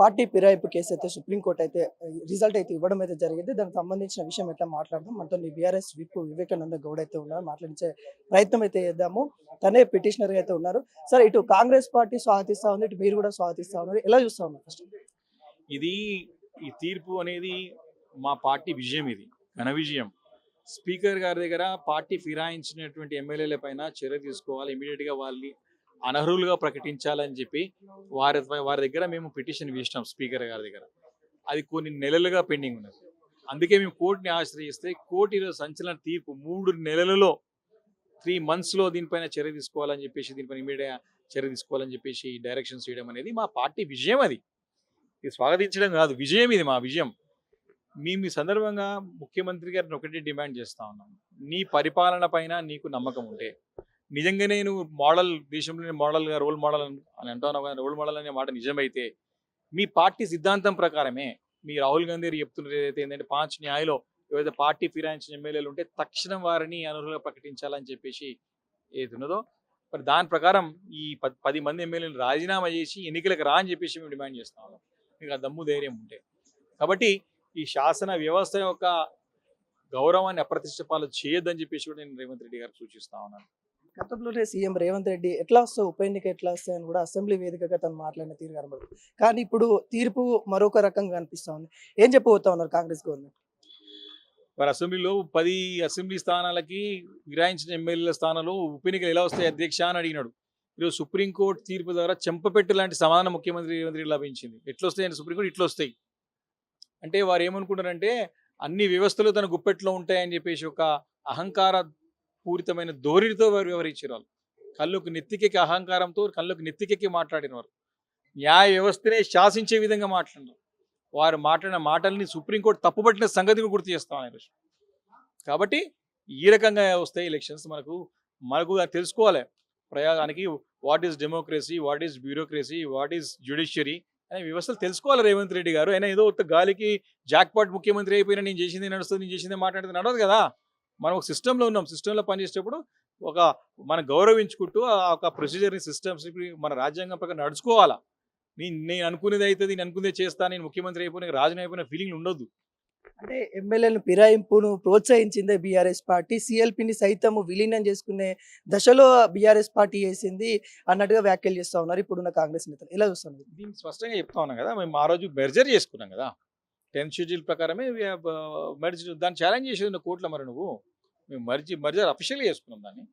Party ఫిరాయింపు case అయితే supreme court అయితే result అయితే ఇవ్వడం అయితే జరిగింది. దానికి సంబంధించిన విషయం ఎట్లా మాట్లాడదాం. మనతో బీఆర్ఎస్ విప్ వివేకానంద గౌడ్ అయితే ఉన్నారు. మాట్లాడించే ప్రయత్నం అయితే చేద్దాము. తనే పిటిషనర్ అయితే ఉన్నారు. సరే, ఇటు కాంగ్రెస్ పార్టీ స్వాగతిస్తా ఉంది, ఇటు మీరు కూడా స్వాగతిస్తా ఉన్నారు. ఎలా చూస్తా ఉన్నారు ఫస్ట్? ఇది ఈ తీర్పు అనేది మా పార్టీ విజయం. ఇది ఘన విజయం. స్పీకర్ గారి దగ్గర పార్టీ ఫిరాయించినటువంటి ఎమ్మెల్యేల పైన చర్య తీసుకోవాలి, ఇమీడియట్గా వాళ్ళని అనర్హులుగా ప్రకటించాలని చెప్పి వారి దగ్గర మేము పిటిషన్ వేసినాం స్పీకర్ గారి దగ్గర. అది కొన్ని నెలలుగా పెండింగ్ ఉన్నది. అందుకే మేము కోర్టుని ఆశ్రయిస్తే కోర్టు ఈరోజు సంచలన తీర్పు 3 నెలలలో 3 monthsలో దీనిపైన చర్య తీసుకోవాలని చెప్పేసి, దీనిపైన ఇమీడియట్ చర్య తీసుకోవాలని చెప్పేసి డైరెక్షన్స్ చేయడం అనేది మా పార్టీ విజయం. అది ఇది స్వాగతించడం కాదు, విజయం. ఇది మా విజయం. మేము ఈ సందర్భంగా ముఖ్యమంత్రి గారిని ఒకటి డిమాండ్ చేస్తా ఉన్నాం. నీ పరిపాలన పైన నీకు నమ్మకం ఉంటే, నిజంగానే నువ్వు మోడల్, దేశంలోని మోడల్గా రోల్ మోడల్ అని అంటున్నావు కదా, రోల్ మోడల్ అనే మాట నిజమైతే మీ పార్టీ సిద్ధాంతం ప్రకారమే మీ రాహుల్ గాంధీ గారు చెప్తున్నారు ఏదైతే ఏంటంటే 5 న్యాయలో ఏదైతే పార్టీ ఫిరాయించిన ఎమ్మెల్యేలు ఉంటే తక్షణం వారిని అనర్హులుగా ప్రకటించాలని చెప్పేసి ఏది ఉన్నదో, మరి దాని ప్రకారం ఈ 10 మంది ఎమ్మెల్యేలు రాజీనామా చేసి ఎన్నికలకు రా అని చెప్పేసి మేము డిమాండ్ చేస్తా ఉన్నాం. మీకు ఆ దమ్ము ధైర్యం ఉంటే. కాబట్టి ఈ శాసన వ్యవస్థ యొక్క గౌరవాన్ని అప్రతిష్టపాలు చేయొద్దని చెప్పేసి కూడా నేను రేవంత్ రెడ్డి గారికి సూచిస్తా ఉన్నాను. గతంలోనే సీఎం రేవంత్ రెడ్డి ఎట్లా వస్తావు, ఉప ఎన్నిక ఎట్లా వస్తాయని కూడా అసెంబ్లీ వేదికగా తను మాట్లాడిన తీరు కనబడుతుంది. కానీ ఇప్పుడు తీర్పు మరొక రకంగా అనిపిస్తా ఉంది. ఏం చెప్పబోతా ఉన్నారు కాంగ్రెస్ గవర్నమెంట్? వారి అసెంబ్లీలో 10 అసెంబ్లీ స్థానాలకి విరాయించిన ఎమ్మెల్యేల స్థానంలో ఉప ఎన్నికలు ఎలా వస్తాయి అధ్యక్ష అని అడిగినాడు. ఈరోజు సుప్రీంకోర్టు తీర్పు ద్వారా చెంపపెట్టు లాంటి సమాధానం ముఖ్యమంత్రి రేవంత్ రెడ్డి లభించింది. ఎట్లా వస్తాయని సుప్రీంకోర్టు ఇట్లా వస్తాయి అంటే వారు ఏమనుకుంటారంటే అన్ని వ్యవస్థలు తన గుప్పెట్లో ఉంటాయని చెప్పేసి ఒక అహంకార పూరితమైన ధోరణితో వారు వ్యవహరించారు. వాళ్ళు కళ్ళకు నెత్తికెక్కి అహంకారంతో కళ్ళకు నెత్తికెక్కి మాట్లాడిన వారు న్యాయ వ్యవస్థనే శాసించే విధంగా మాట్లాడినారు. వారు మాట్లాడిన మాటల్ని సుప్రీంకోర్టు తప్పుపట్టిన సంగతి కూడా గుర్తు చేస్తాం ఈరోజు. కాబట్టి ఈ రకంగా వస్తాయి ఎలక్షన్స్. మనకు తెలుసుకోవాలి ప్రయోగానికి what is democracy, what is bureaucracy, what is judiciary అనే వ్యవస్థలు తెలుసుకోవాలి రేవంత్ రెడ్డి గారు. అయినా ఏదో గాలికి జాక్పాట్ ముఖ్యమంత్రి అయిపోయినా నేను చేసింది నడుస్తుంది, నేను చేసిందే మాట్లాడితే నడవదు కదా. మనం ఒక సిస్టంలో ఉన్నాం. సిస్టంలో పనిచేసేటప్పుడు మనం గౌరవించుకుంటూ ఆ ఒక ప్రొసీజర్ని, సిస్టమ్స్ మన రాజ్యాంగం ప్రకారం నడుచుకోవాలా. నేను అనుకునేది అయితే నేను అనుకునేది చేస్తా, నేను ముఖ్యమంత్రి అయిపోయినా రాజుని అయిపోయిన ఫీలింగ్ ఉండొద్దు. అంటే ఎమ్మెల్యేలను ఫిరాయింపును ప్రోత్సహించిందే బీఆర్ఎస్ పార్టీ, సిఎల్పిని సైతం విలీనం చేసుకునే దశలో బీఆర్ఎస్ పార్టీ చేసింది అన్నట్టుగా వ్యాఖ్యలు చేస్తా ఉన్నారు ఇప్పుడున్న కాంగ్రెస్ నేతలు. ఎలా చూస్తున్నారు? దీన్ని స్పష్టంగా చెప్తా ఉన్నాం కదా, మేము ఆ రోజు మెర్జర్ చేసుకున్నాం కదా, 10th షెడ్యూల్ ప్రకారమే మెర్జ్. దాన్ని ఛాలెంజ్ చేసేది కోర్టులో. మరి మేము మర్జర్ అఫీషియల్గా చేసుకున్నాం దాన్ని.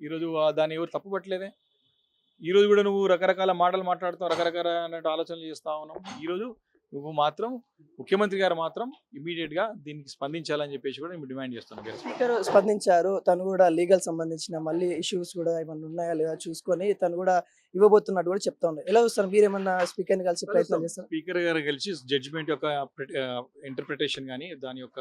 ఈరోజు దాన్ని ఎవరు తప్పు పట్టలేదే. ఈరోజు కూడా నువ్వు రకరకాల మాటలు మాట్లాడుతావు, రకరకాల ఆలోచనలు చేస్తా ఉన్నావు. ఈరోజు నువ్వు మాత్రం ముఖ్యమంత్రి గారు మాత్రం ఇమీడియట్గా దీనికి స్పందించాలని చెప్పేసి కూడా మేము డిమాండ్ చేస్తున్నాం. స్పీకర్ స్పందించారు. తను కూడా లీగల్ సంబంధించిన మళ్ళీ ఇష్యూస్ కూడా ఏమన్నా ఉన్నాయా లేదా చూసుకొని తను కూడా ఇవ్వబోతున్నట్టు కూడా చెప్తా ఉన్నారు. ఎలా చూస్తారు? మీరేమన్నా స్పీకర్ని కలిసి ప్రయత్నం చేస్తారు? స్పీకర్ గారు కలిసి జడ్జిమెంట్ యొక్క ఇంటర్ప్రిటేషన్ కానీ దాని యొక్క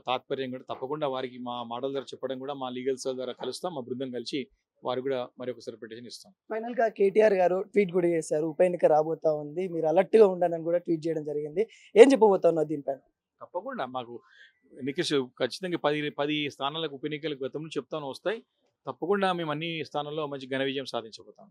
తాత్పర్యం కూడా తప్పకుండా వారికి మా మోడల్ ద్వారా చెప్పడం కూడా మా లీగల్ సెల్ ద్వారా కలుస్తాం. మా బృందం కలిసి వారు కూడా మరి ఒకసారి పిటిషన్ ఇస్తాం. ఫైనల్ గా కేటీఆర్ గారు ట్వీట్ కూడా చేశారు. ఉప ఎన్నిక రాబోతా ఉంది, మీరు అలర్ట్ గా ఉండాలని కూడా ట్వీట్ చేయడం జరిగింది. ఏం చెప్పబోతా ఉన్నారు దీనిపైన? తప్పకుండా మాకు ఖచ్చితంగా 10 స్థానాలకు ఉప ఎన్నికలు గతంలో చెప్తాను వస్తాయి. తప్పకుండా మేము అన్ని స్థానాల్లో మంచి ఘన విజయం సాధించబోతాం.